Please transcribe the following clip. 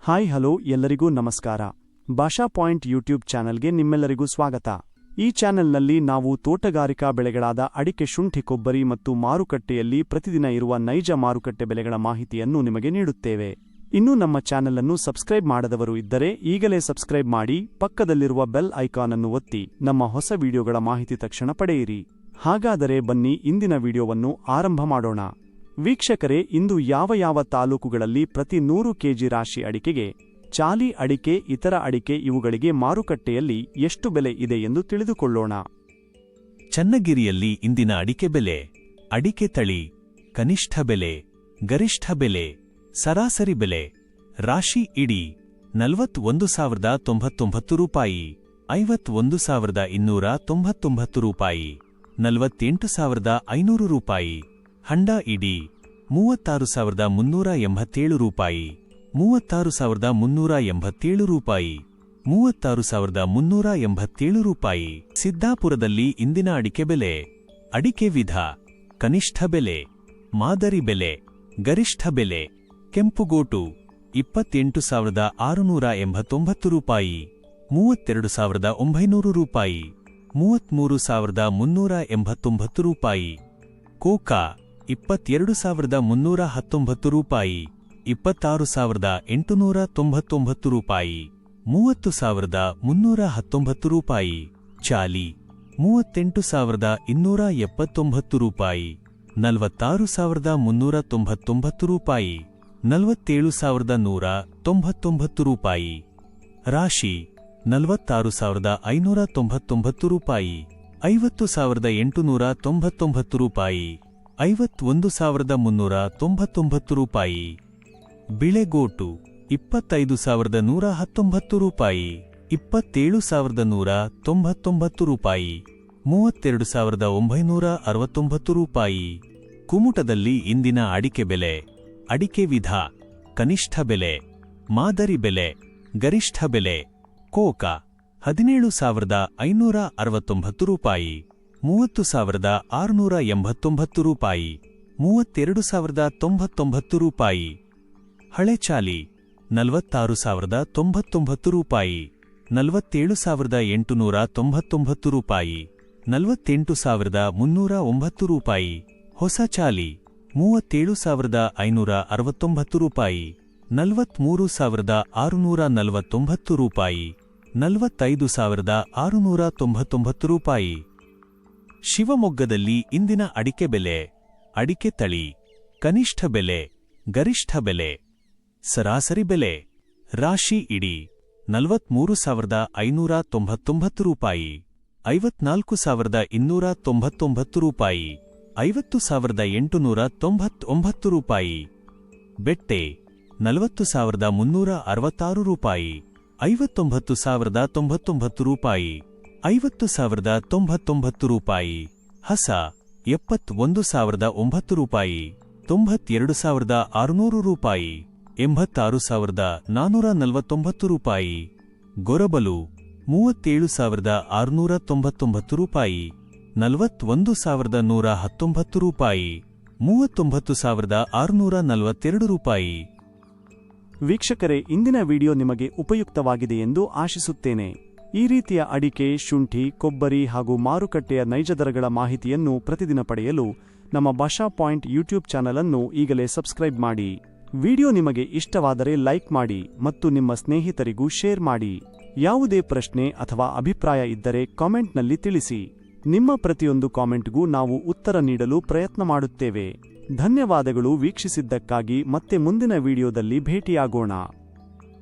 Hi hello ಎಲ್ಲರಿಗೂ ನಮಸ್ಕಾರ. ಭಾಷಾ ಪಾಯಿಂಟ್ ಯೂಟ್ಯೂಬ್ ಚಾನೆಲ್ಗೆ ನಿಮ್ಮೆಲ್ಲರಿಗೂ ಸ್ವಾಗತ. ಈ ಚಾನೆಲ್ನಲ್ಲಿ ನಾವು ತೋಟಗಾರಿಕಾ ಬೆಳೆಗಳಾದ ಅಡಿಕೆ, ಶುಂಠಿ, ಕೊಬ್ಬರಿ ಮತ್ತು ಮಾರುಕಟ್ಟೆಯಲ್ಲಿ ಪ್ರತಿದಿನ ಇರುವ ನೈಜ ಮಾರುಕಟ್ಟೆ ಬೆಲೆಗಳ ಮಾಹಿತಿಯನ್ನು ನಿಮಗೆ ನೀಡುತ್ತೇವೆ. ಇನ್ನೂ ನಮ್ಮ ಚಾನೆಲ್ ಅನ್ನು ಸಬ್ಸ್ಕ್ರೈಬ್ ಮಾಡದವರು ಇದ್ದರೆ ಈಗಲೇ ಸಬ್ಸ್ಕ್ರೈಬ್ ಮಾಡಿ, ಪಕ್ಕದಲ್ಲಿರುವ ಬೆಲ್ ಐಕಾನ್ ಅನ್ನು ಒತ್ತಿ ನಮ್ಮ ಹೊಸ ವಿಡಿಯೋಗಳ ಮಾಹಿತಿ ತಕ್ಷಣ ಪಡೆಯಿರಿ. ಹಾಗಾದರೆ ಬನ್ನಿ ಇಂದಿನ ವಿಡಿಯೋವನ್ನು ಆರಂಭ ಮಾಡೋಣ. ವೀಕ್ಷಕರೇ, ಇಂದು ಯಾವ ತಾಲೂಕುಗಳಲ್ಲಿ ಪ್ರತಿ 100 ಕೆಜಿ ರಾಶಿ ಅಡಿಕೆಗೆ, ಚಾಲಿ ಅಡಿಕೆ, ಇತರ ಅಡಿಕೆ ಇವುಗಳಿಗೆ ಮಾರುಕಟ್ಟೆಯಲ್ಲಿ ಎಷ್ಟು ಬೆಲೆ ಇದೆ ಎಂದು ತಿಳಿದುಕೊಳ್ಳೋಣ. ಚನ್ನಗಿರಿಯಲ್ಲಿ ಇಂದಿನ ಅಡಿಕೆ ಬೆಲೆ: ಅಡಿಕೆ ತಳಿ ಕನಿಷ್ಠ ಬೆಲೆ, ಗರಿಷ್ಠ ಬೆಲೆ, ಸರಾಸರಿ ಬೆಲೆ. ರಾಶಿ ಇಡಿ 41,099 ರೂಪಾಯಿ, 51,299 ರೂಪಾಯಿ, 48,500 ರೂಪಾಯಿ. ಹಂಡ ಇಡಿ 36,387 ರೂಪಾಯಿ, 36,387 ರೂಪಾಯಿ, 36,387 ರೂಪಾಯಿ. ಸಿದ್ದಾಪುರದಲ್ಲಿ ಇಂದಿನ ಅಡಿಕೆ ಬೆಲೆ: ಅಡಿಕೆ ವಿಧ ಕನಿಷ್ಠ ಬೆಲೆ, ಮಾದರಿ ಬೆಲೆ, ಗರಿಷ್ಠ ಬೆಲೆ. ಕೆಂಪುಗೋಟು 28,689 ರೂಪಾಯಿ, 32,900 ರೂಪಾಯಿ, 33,389 ರೂಪಾಯಿ. ಕೋಕಾ 22,319 ರೂಪಾಯಿ, 26,899 ರೂಪಾಯಿ, 30,319 ರೂಪಾಯಿ. ಚಾಲಿ 38,279 ರೂಪಾಯಿ, 46,399 ರೂಪಾಯಿ, 47,199 ರೂಪಾಯಿ. ರಾಶಿ 46,599 ರೂಪಾಯಿ, 50,899 ರೂಪಾಯಿ, 51,399 ರೂಪಾಯಿ. ಬಿಳೆಗೋಟು 25,119 ರೂಪಾಯಿ, 27,199 ರೂಪಾಯಿ, 32,969 ರೂಪಾಯಿ. ಕುಮುಟದಲ್ಲಿ ಇಂದಿನ ಅಡಿಕೆ ಬೆಲೆ: ಅಡಿಕೆ ವಿಧ ಕನಿಷ್ಠ ಬೆಲೆ, ಮಾದರಿ ಬೆಲೆ, ಗರಿಷ್ಠ ಬೆಲೆ. ಕೋಕಾ 17,569 ರೂಪಾಯಿ, 30,689 ರೂಪಾಯಿ, 32,099 ರೂಪಾಯಿ. ಹಳೆ ಚಾಲಿ 46,099 ರೂಪಾಯಿ, 47,899 ರೂಪಾಯಿ, 48,309 ರೂಪಾಯಿ. ಹೊಸ ಚಾಲಿ 37,569 ರೂಪಾಯಿ, 43,649 ರೂಪಾಯಿ, 45,699 ರೂಪಾಯಿ. ಶಿವಮೊಗ್ಗದಲ್ಲಿ ಇಂದಿನ ಅಡಿಕೆ ಬೆಲೆ: ಅಡಿಕೆ ತಳಿ ಕನಿಷ್ಠ ಬೆಲೆ, ಗರಿಷ್ಠ ಬೆಲೆ, ಸರಾಸರಿ ಬೆಲೆ. ರಾಶಿ ಇಡಿ 43,599 ರೂಪಾಯಿ, 54,299 ರೂಪಾಯಿ, 50,899 ರೂಪಾಯಿ. ಬೆಟ್ಟೆ 40,366 ರೂಪಾಯಿ, 59,099 ರೂಪಾಯಿ, 50,099 ರೂಪಾಯಿ. ಹಸ 71,009 ರೂಪಾಯಿ, 92,600 ರೂಪಾಯಿ, 86,449 ರೂಪಾಯಿ. ಗೊರಬಲು 37,699 ರೂಪಾಯಿ, 41,119 ರೂಪಾಯಿ, 39,642 ರೂಪಾಯಿ. ವೀಕ್ಷಕರೇ, ಇಂದಿನ ವಿಡಿಯೋ ನಿಮಗೆ ಉಪಯುಕ್ತವಾಗಿದೆ ಎಂದು ಆಶಿಸುತ್ತೇನೆ. ಈ ರೀತಿಯ ಅಡಿಕೆ, ಶುಂಠಿ, ಕೊಬ್ಬರಿ ಹಾಗೂ ಮಾರುಕಟ್ಟೆಯ ನೈಜ ದರಗಳ ಮಾಹಿತಿಯನ್ನು ಪ್ರತಿದಿನ ಪಡೆಯಲು ನಮ್ಮ ಭಾಷಾ ಪಾಯಿಂಟ್ ಯೂಟ್ಯೂಬ್ ಚಾನೆಲ್ ಅನ್ನು ಈಗಲೇ ಸಬ್ಸ್ಕ್ರೈಬ್ ಮಾಡಿ. ವಿಡಿಯೋ ನಿಮಗೆ ಇಷ್ಟವಾದರೆ ಲೈಕ್ ಮಾಡಿ ಮತ್ತು ನಿಮ್ಮ ಸ್ನೇಹಿತರಿಗೂ ಶೇರ್ ಮಾಡಿ. ಯಾವುದೇ ಪ್ರಶ್ನೆ ಅಥವಾ ಅಭಿಪ್ರಾಯ ಇದ್ದರೆ ಕಾಮೆಂಟ್ನಲ್ಲಿ ತಿಳಿಸಿ. ನಿಮ್ಮ ಪ್ರತಿಯೊಂದು ಕಾಮೆಂಟ್ಗೂ ನಾವು ಉತ್ತರ ನೀಡಲು ಪ್ರಯತ್ನ ಮಾಡುತ್ತೇವೆ. ಧನ್ಯವಾದಗಳು ವೀಕ್ಷಿಸಿದ್ದಕ್ಕಾಗಿ. ಮತ್ತೆ ಮುಂದಿನ ವಿಡಿಯೋದಲ್ಲಿ ಭೇಟಿಯಾಗೋಣ.